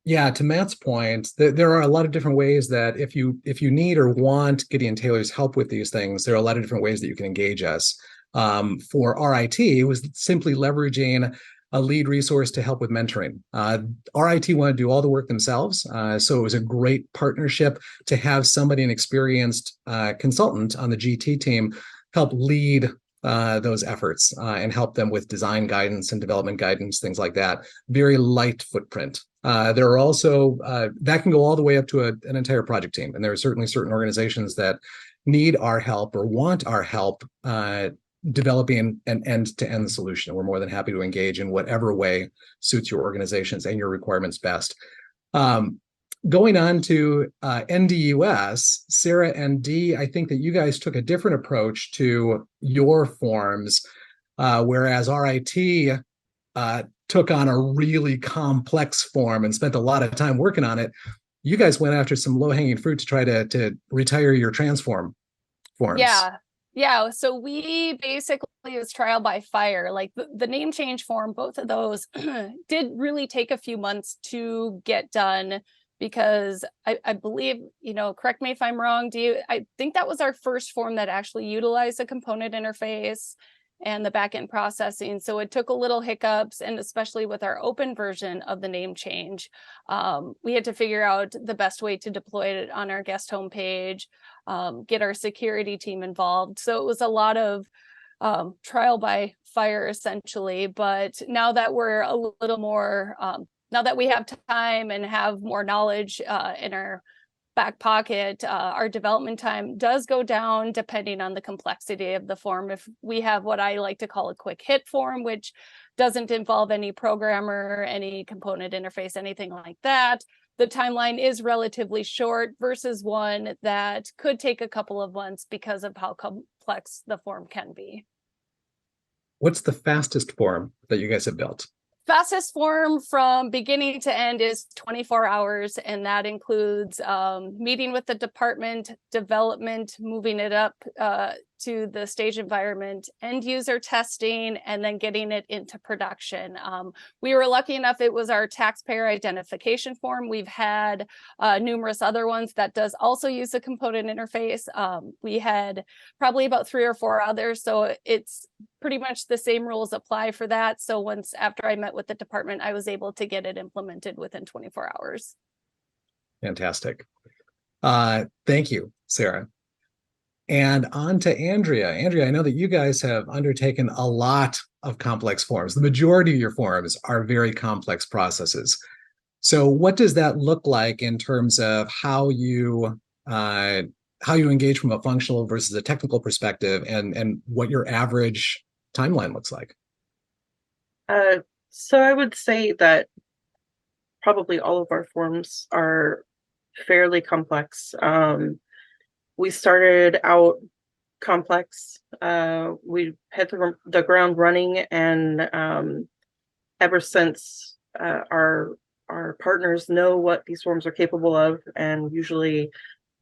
Speaker 1: Yeah, to Matt's point, there are a lot of different ways that if you need or want Gideon Taylor's help with these things, there are a lot of different ways that you can engage us. For RIT, it was simply leveraging a lead resource to help with mentoring. RIT wanted to do all the work themselves, so it was a great partnership to have somebody, an experienced consultant on the GT team, help lead those efforts and help them with design guidance and development guidance, things like that. Very light footprint. There are also, that can go all the way up to an entire project team. And there are certainly certain organizations that need our help or want our help developing an end-to-end solution. We're more than happy to engage in whatever way suits your organizations and your requirements best. Going on to NDUS, Sarah and Dee, I think that you guys took a different approach to your forms, whereas RIT took on a really complex form and spent a lot of time working on it. You guys went after some low-hanging fruit to try to retire your transform forms?
Speaker 3: Yeah. So we basically, it was trial by fire. Like the name change form, both of those did really take a few months to get done because I believe, correct me if I'm wrong, I think that was our first form that actually utilized the component interface and the backend processing. So it took a little hiccups, and especially with our open version of the name change, we had to figure out the best way to deploy it on our guest homepage, get our security team involved. So it was a lot of trial by fire, essentially. But now that we're a little more, now that we have time and have more knowledge in our back pocket, our development time does go down depending on the complexity of the form. If we have what I like to call a quick hit form, which doesn't involve any programmer, any component interface, anything like that, the timeline is relatively short versus one that could take a couple of months because of how complex the form can be.
Speaker 1: What's the fastest form that you guys have built?
Speaker 3: Fastest form from beginning to end is 24 hours, and that includes meeting with the department, development, moving it up to the stage environment, end user testing, and then getting it into production. We were lucky enough, it was our taxpayer identification form. We've had numerous other ones that does also use a component interface. We had probably about 3 or 4 others, so it's pretty much the same rules apply for that. So once after I met with the department, I was able to get it implemented within 24 hours.
Speaker 1: Fantastic. Thank you, Sarah. And on to Andrea. Andrea, I know that you guys have undertaken a lot of complex forms. The majority of your forms are very complex processes. So what does that look like in terms of how you engage from a functional versus a technical perspective, and what your average timeline looks like?
Speaker 2: So I would say that probably all of our forms are fairly complex. We started out complex. We hit the ground running, and ever since, our partners know what these forms are capable of, and usually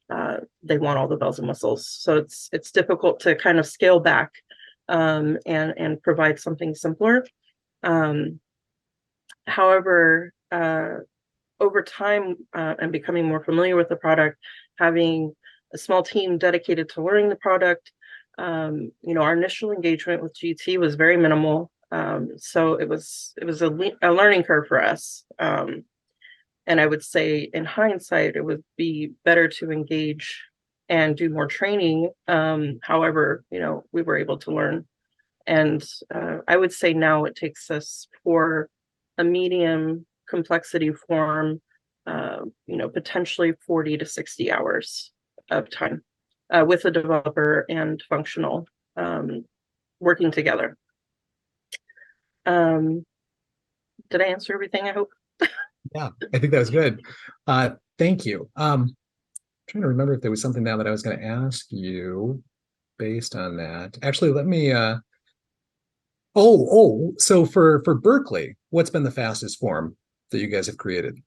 Speaker 2: they want all the bells and whistles. So it's difficult to kind of scale back and provide something simpler. However, over time and becoming more familiar with the product, having a small team dedicated to learning the product, our initial engagement with GT was very minimal. So it was a learning curve for us. And I would say in hindsight, it would be better to engage and do more training. However, we were able to learn. And I would say now it takes us for a medium complexity form, potentially 40 to 60 hours of time with a developer and functional working together. Did I answer everything, I hope?
Speaker 1: Yeah, I think that was good. Thank you. I'm trying to remember if there was something now that I was going to ask you based on that. Actually, let me so for Berkeley, what's been the fastest form that you guys have created?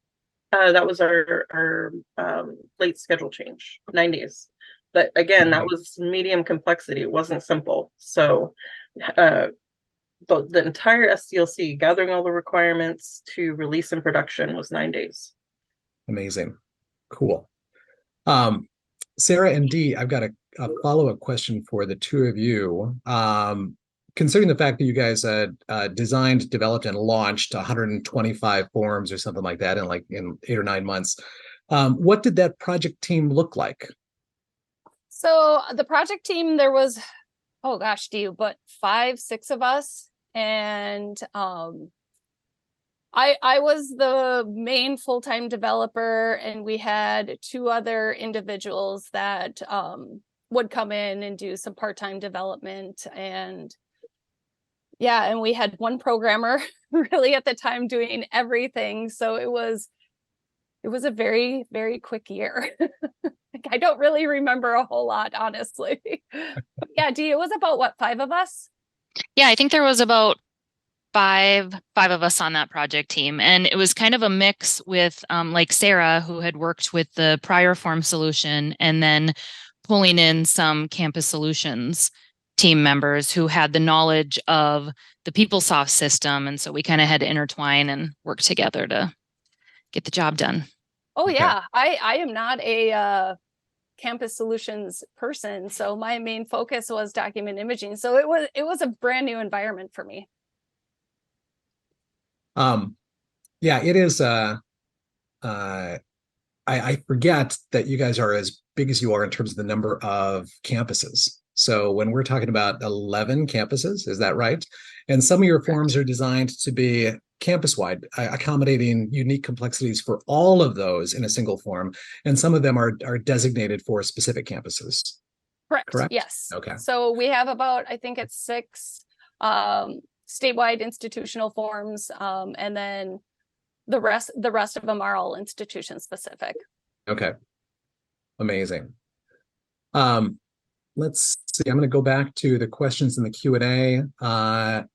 Speaker 2: That was our late schedule change, 9 days. But again, that was medium complexity. It wasn't simple. So the entire SDLC, gathering all the requirements to release in production, was 9 days.
Speaker 1: Amazing. Cool. Sarah and Dee, I've got a follow-up question for the two of you. Considering the fact that you guys designed, developed, and launched 125 forms or something like that in 8 or 9 months, what did that project team look like?
Speaker 3: So the project team, there was, oh gosh, but 5, 6 of us, and I was the main full-time developer, and we had 2 other individuals that would come in and do some part-time development. And we had 1 programmer really at the time doing everything. So it was a very, very quick year. I don't really remember a whole lot, honestly. Yeah, Dee, it was about what, 5 of us?
Speaker 4: Yeah, I think there was about five of us on that project team. And it was kind of a mix with like Sarah, who had worked with the prior form solution, and then pulling in some campus solutions team members who had the knowledge of the PeopleSoft system. And so we kind of had to intertwine and work together to get the job done.
Speaker 3: Oh, yeah. I am not a campus solutions person. So my main focus was document imaging. So it was a brand new environment for me.
Speaker 1: Yeah, it is. I forget that you guys are as big as you are in terms of the number of campuses. So when we're talking about 11 campuses, is that right? And some of your forms are designed to be campus-wide, accommodating unique complexities for all of those in a single form. And some of them are designated for specific campuses. Correct?
Speaker 3: Yes.
Speaker 1: Okay.
Speaker 3: So we have about, I think it's 6 statewide institutional forms, and then the rest of them are all institution specific. Okay.
Speaker 1: Amazing. Let's see. I'm going to go back to the questions in the Q&A. There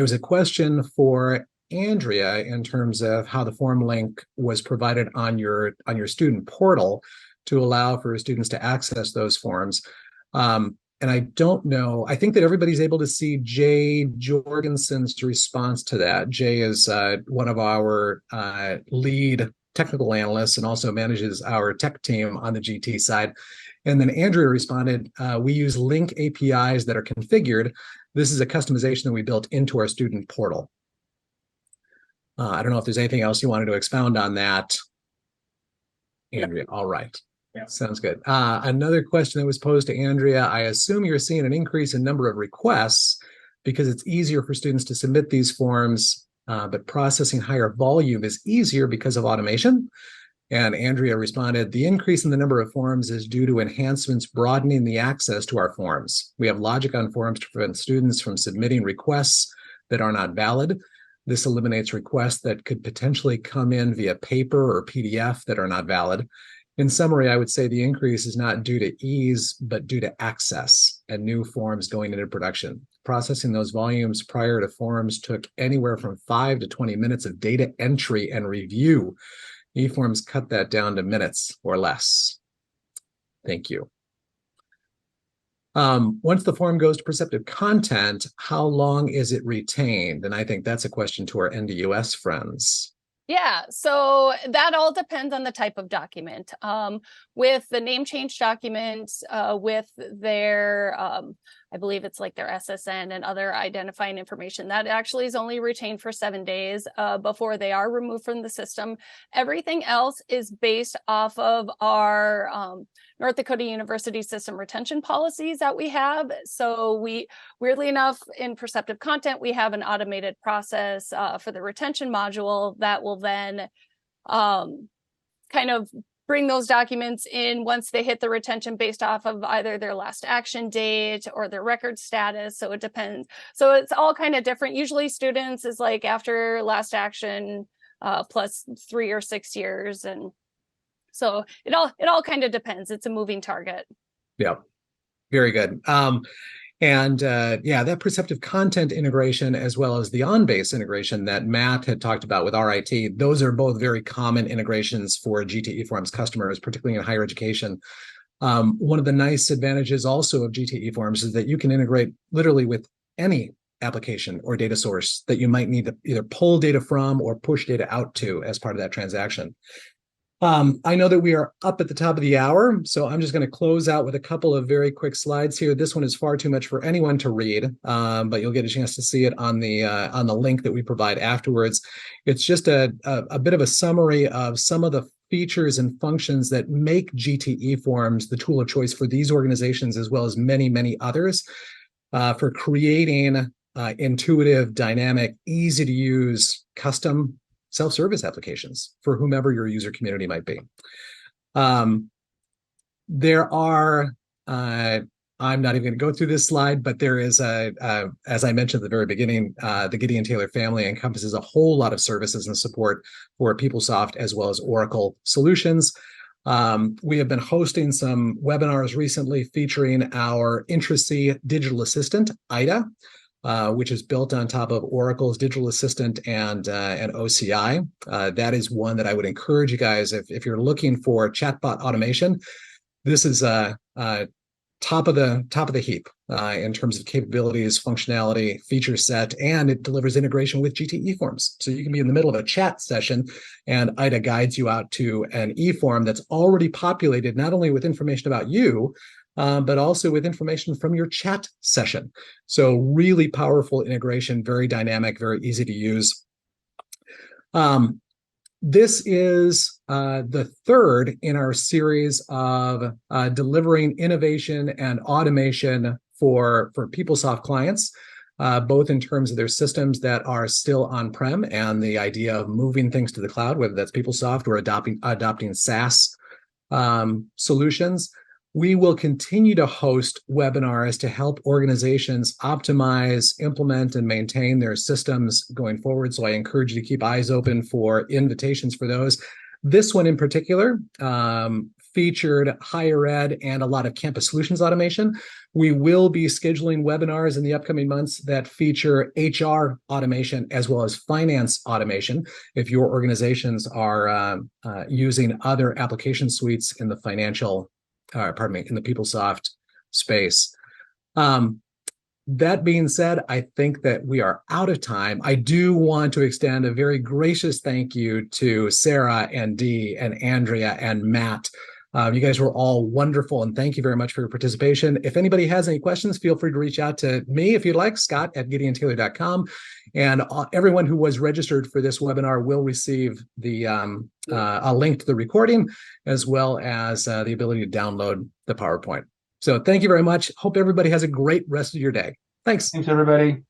Speaker 1: was a question for Andrea in terms of how the form link was provided on your student portal to allow for students to access those forms. And I don't know, I think that everybody's able to see Jay Jorgensen's response to that. Jay is one of our lead technical analysts and also manages our tech team on the GT side. And then Andrea responded, we use link APIs that are configured. This is a customization that we built into our student portal. I don't know if there's anything else you wanted to expound on that, Andrea. Yeah. All right. Yeah. Sounds good. Another question that was posed to Andrea, I assume you're seeing an increase in number of requests because it's easier for students to submit these forms, but processing higher volume is easier because of automation. And Andrea responded, the increase in the number of forms is due to enhancements broadening the access to our forms. We have logic on forms to prevent students from submitting requests that are not valid. This eliminates requests that could potentially come in via paper or PDF that are not valid. In summary, I would say the increase is not due to ease, but due to access and new forms going into production. Processing those volumes prior to forms took anywhere from 5 to 20 minutes of data entry and review. eForms cut that down to minutes or less. Thank you. Once the form goes to perceptive content, how long is it retained? And I think that's a question to our NDUS friends.
Speaker 3: Yeah, so that all depends on the type of document. With the name change documents, with their, I believe it's like their SSN and other identifying information, that actually is only retained for 7 days before they are removed from the system. Everything else is based off of our North Dakota University system retention policies that we have. So we, weirdly enough, in perceptive content, we have an automated process for the retention module that will then kind of bring those documents in once they hit the retention based off of either their last action date or their record status. So it depends. So it's all kind of different. Usually students is like after last action plus 3 or 6 years. And so it all kind of depends. It's a moving target.
Speaker 1: Yeah, very good. Yeah, that perceptive content integration as well as the on-base integration that Matt had talked about with RIT, those are both very common integrations for GTE Forms customers, particularly in higher education. One of the nice advantages also of GTE Forms is that you can integrate literally with any application or data source that you might need to either pull data from or push data out to as part of that transaction. I know that we are up at the top of the hour, so I'm just going to close out with a couple of very quick slides here. This one is far too much for anyone to read, but you'll get a chance to see it on the link that we provide afterwards. It's just a bit of a summary of some of the features and functions that make GTE Forms the tool of choice for these organizations, as well as many, many others, for creating intuitive, dynamic, easy to use, custom self-service applications for whomever your user community might be. There are, I'm not even going to go through this slide, but there is, as I mentioned at the very beginning, the Gideon Taylor family encompasses a whole lot of services and support for PeopleSoft as well as Oracle solutions. We have been hosting some webinars recently featuring our Intracy digital assistant, Ida, which is built on top of Oracle's digital assistant and OCI. That is one that I would encourage you guys, if you're looking for chatbot automation, This is top of the heap in terms of capabilities, functionality, feature set, and it delivers integration with GTE Forms. So you can be in the middle of a chat session and IDA guides you out to an eForm that's already populated not only with information about you, but also with information from your chat session. So really powerful integration, very dynamic, very easy to use. This is the third in our series of delivering innovation and automation for PeopleSoft clients, both in terms of their systems that are still on-prem and the idea of moving things to the cloud, whether that's PeopleSoft or adopting SaaS solutions. We will continue to host webinars to help organizations optimize, implement, and maintain their systems going forward. So I encourage you to keep eyes open for invitations for those. This one in particular featured higher ed and a lot of campus solutions automation. We will be scheduling webinars in the upcoming months that feature HR automation as well as finance automation if your organizations are using other application suites in the in the PeopleSoft space. That being said, I think that we are out of time. I do want to extend a very gracious thank you to Sarah and Dee and Andrea and Matt. You guys were all wonderful, and thank you very much for your participation. If anybody has any questions, feel free to reach out to me if you'd like, scott@gideontaylor.com. And everyone who was registered for this webinar will receive a link to the recording, as well as the ability to download the PowerPoint. So thank you very much. Hope everybody has a great rest of your day. Thanks.
Speaker 6: Thanks, everybody.